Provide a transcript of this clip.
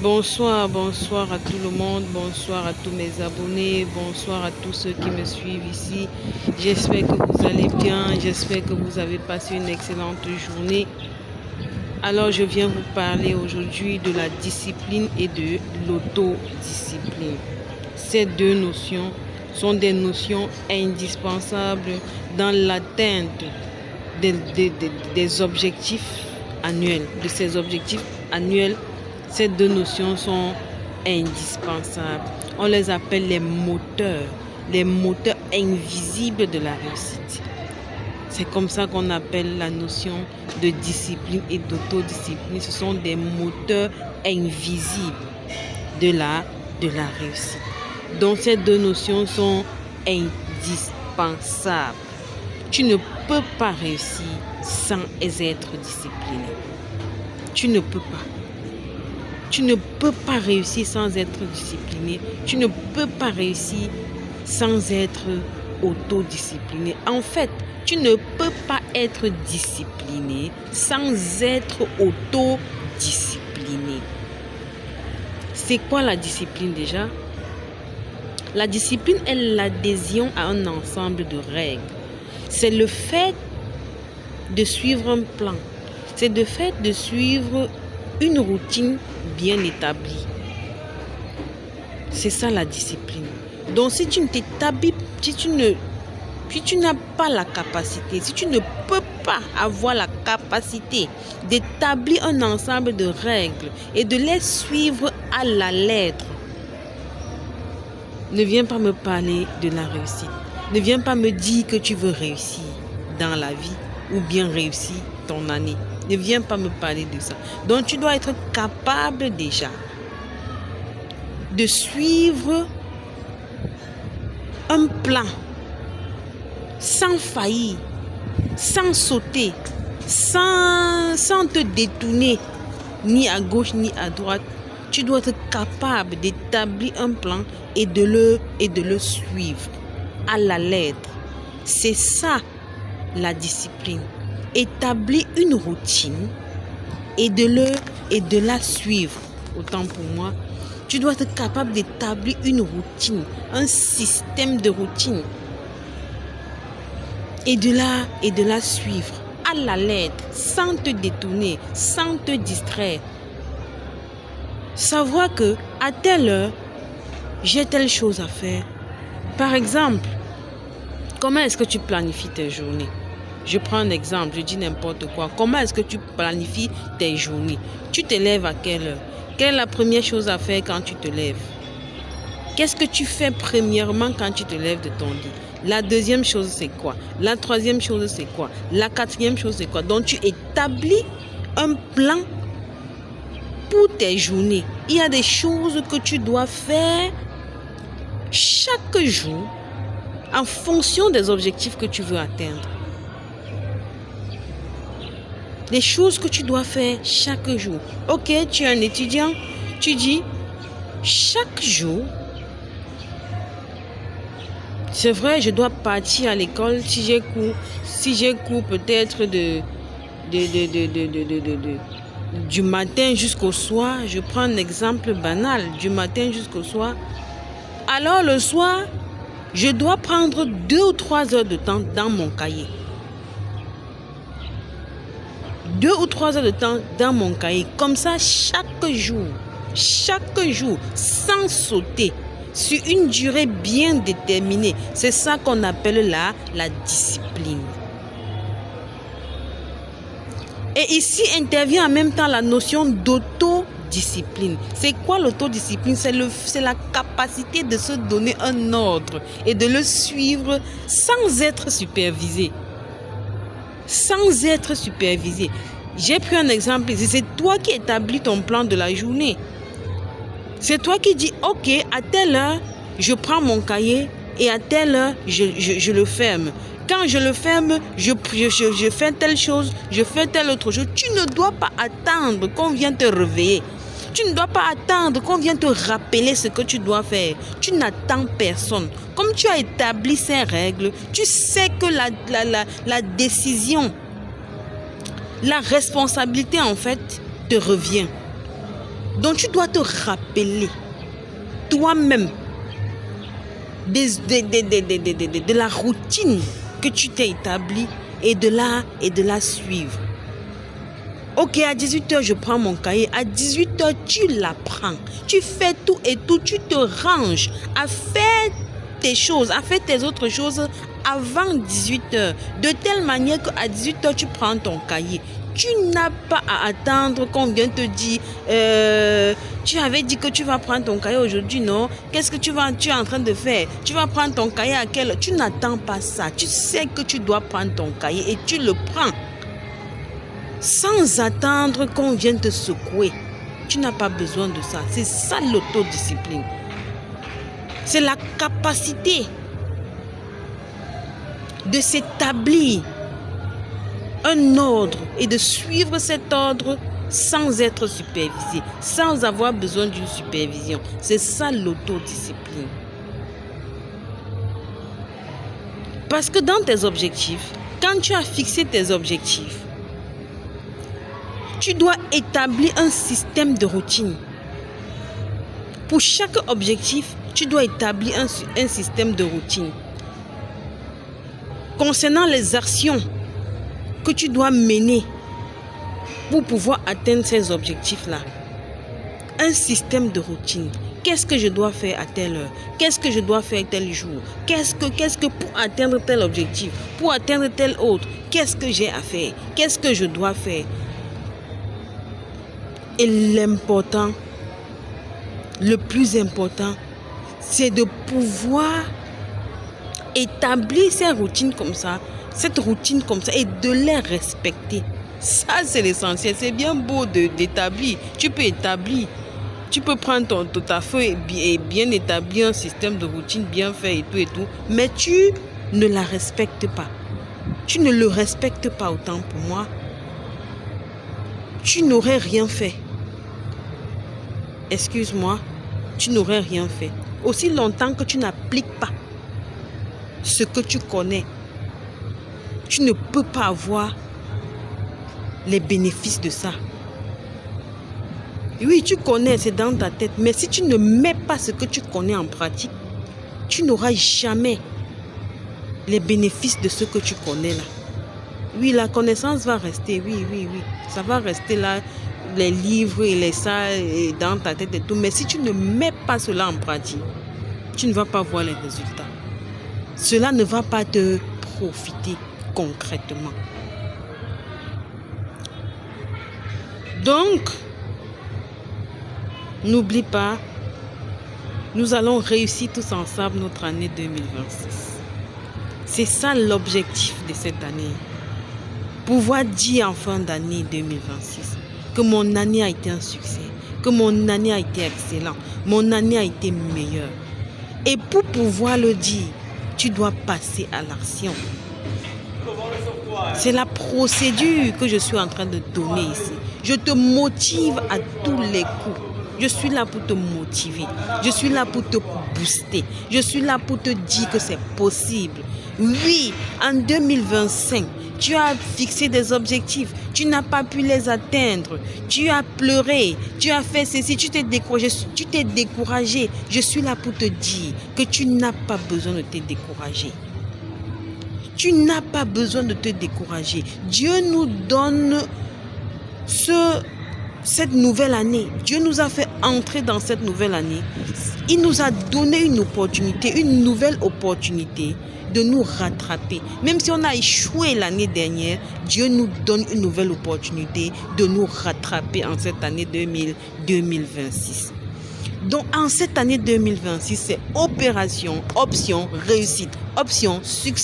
Bonsoir à tout le monde, bonsoir à tous mes abonnés, bonsoir à tous ceux qui me suivent ici. J'espère que vous allez bien, j'espère que vous avez passé une excellente journée. Alors je viens vous parler aujourd'hui de la discipline et de l'autodiscipline. Ces deux notions sont des notions indispensables dans l'atteinte des objectifs annuels, de ces objectifs annuels. Ces deux notions sont indispensables. On les appelle les moteurs invisibles de la réussite. C'est comme ça qu'on appelle la notion de discipline et d'autodiscipline. Ce sont des moteurs invisibles de la réussite. Donc ces deux notions sont indispensables. Tu ne peux pas réussir sans être discipliné. Tu ne peux pas. Tu ne peux pas réussir sans être discipliné. Tu ne peux pas réussir sans être autodiscipliné. En fait, tu ne peux pas être discipliné sans être autodiscipliné. C'est quoi la discipline déjà? La discipline est l'adhésion à un ensemble de règles. C'est le fait de suivre un plan. C'est le fait de suivre une routine bien établie. C'est ça la discipline. Donc si tu ne t'établis, si tu n'as pas la capacité, si tu ne peux pas avoir la capacité d'établir un ensemble de règles et de les suivre à la lettre, ne viens pas me parler de la réussite. Ne viens pas me dire que tu veux réussir dans la vie ou bien réussir ton année. Ne viens pas me parler de ça. Donc tu dois être capable déjà de suivre un plan sans faillir, sans sauter, sans te détourner ni à gauche ni à droite. Tu dois être capable d'établir un plan et de le suivre à la lettre. C'est ça la discipline. Établir une routine et de la suivre. Autant pour moi, tu dois être capable d'établir une routine, un système de routine et de la suivre à la lettre, sans te détourner, sans te distraire. Savoir que à telle heure, j'ai telle chose à faire. Par exemple, comment est-ce que tu planifies tes journées? Je prends un exemple, je dis n'importe quoi. Comment est-ce que tu planifies tes journées? Tu te lèves à quelle heure? Quelle est la première chose à faire quand tu te lèves? Qu'est-ce que tu fais premièrement quand tu te lèves de ton lit? La deuxième chose, c'est quoi? La troisième chose, c'est quoi? La quatrième chose, c'est quoi? Donc, tu établis un plan pour tes journées. Il y a des choses que tu dois faire chaque jour en fonction des objectifs que tu veux atteindre. Les choses que tu dois faire chaque jour. Ok, tu es un étudiant, tu dis chaque jour, c'est vrai, je dois partir à l'école si j'ai cours peut-être du matin jusqu'au soir. Je prends un exemple banal, du matin jusqu'au soir. Alors le soir, je dois prendre 2 ou 3 heures de temps dans mon cahier. 2 ou 3 heures de temps dans mon cahier. Comme ça, chaque jour, sans sauter, sur une durée bien déterminée. C'est ça qu'on appelle la discipline. Et ici intervient en même temps la notion d'autodiscipline. C'est quoi l'autodiscipline? C'est la capacité de se donner un ordre et de le suivre sans être supervisé. Sans être supervisé. J'ai pris un exemple ici. C'est toi qui établis ton plan de la journée. C'est toi qui dis, ok, à telle heure, je prends mon cahier et à telle heure, je le ferme. Quand je le ferme, je fais telle chose, je fais telle autre chose. Tu ne dois pas attendre qu'on vienne te réveiller. Tu ne dois pas attendre qu'on vienne te rappeler ce que tu dois faire. Tu n'attends personne. Comme tu as établi ces règles, tu sais que la décision, la responsabilité en fait, te revient. Donc tu dois te rappeler toi-même de la routine que tu t'es établie et de la suivre. Ok, à 18h, je prends mon cahier. À 18h, tu l'apprends. Tu fais tout et tout. Tu te ranges à faire tes choses, à faire tes autres choses avant 18h. De telle manière qu'à 18h, tu prends ton cahier. Tu n'as pas à attendre qu'on vienne te dire tu avais dit que tu vas prendre ton cahier aujourd'hui, non? Qu'est-ce que tu es en train de faire? Tu vas prendre ton cahier à quelle heure? Tu n'attends pas ça. Tu sais que tu dois prendre ton cahier et tu le prends. Sans attendre qu'on vienne te secouer. Tu n'as pas besoin de ça. C'est ça l'autodiscipline. C'est la capacité de s'établir un ordre et de suivre cet ordre sans être supervisé, sans avoir besoin d'une supervision. C'est ça l'autodiscipline. Parce que dans tes objectifs, quand tu as fixé tes objectifs, tu dois établir un système de routine. Pour chaque objectif, tu dois établir un système de routine. Concernant les actions que tu dois mener pour pouvoir atteindre ces objectifs-là, un système de routine. Qu'est-ce que je dois faire à telle heure? Qu'est-ce que je dois faire tel jour? Qu'est-ce que pour atteindre tel objectif, pour atteindre tel autre, qu'est-ce que j'ai à faire? Qu'est-ce que je dois faire? Et l'important, le plus important, c'est de pouvoir établir ces routines comme ça, cette routine comme ça, et de les respecter. Ça, c'est l'essentiel. C'est bien beau d'établir. Tu peux établir. Tu peux prendre ta feuille et bien établir un système de routine bien fait et tout. Mais tu ne la respectes pas. Tu ne le respectes pas autant pour moi. Tu n'aurais rien fait. Excuse-moi, tu n'aurais rien fait. Aussi longtemps que tu n'appliques pas ce que tu connais, tu ne peux pas avoir les bénéfices de ça. Oui, tu connais, c'est dans ta tête. Mais si tu ne mets pas ce que tu connais en pratique, tu n'auras jamais les bénéfices de ce que tu connais là. Oui, la connaissance va rester, oui. Ça va rester là, les livres et les salles et dans ta tête et tout. Mais si tu ne mets pas cela en pratique, tu ne vas pas voir les résultats. Cela ne va pas te profiter concrètement. Donc, n'oublie pas, nous allons réussir tous ensemble notre année 2026. C'est ça l'objectif de cette année. Pouvoir dire en fin d'année 2026 que mon année a été un succès, que mon année a été excellente, mon année a été meilleure. Et pour pouvoir le dire, tu dois passer à l'action. C'est la procédure que je suis en train de donner ici. Je te motive à tous les coups. Je suis là pour te motiver. Je suis là pour te booster. Je suis là pour te dire que c'est possible. Oui, en 2025, tu as fixé des objectifs. Tu n'as pas pu les atteindre. Tu as pleuré. Tu as fait ceci. Tu t'es découragé. Je suis là pour te dire que tu n'as pas besoin de te décourager. Tu n'as pas besoin de te décourager. Dieu nous donne cette nouvelle année. Dieu nous a fait entrer dans cette nouvelle année. Il nous a donné une nouvelle opportunité de nous rattraper. Même si on a échoué l'année dernière, Dieu nous donne une nouvelle opportunité de nous rattraper en cette année 2026. Donc en cette année 2026, c'est opération, option, réussite, option, succès.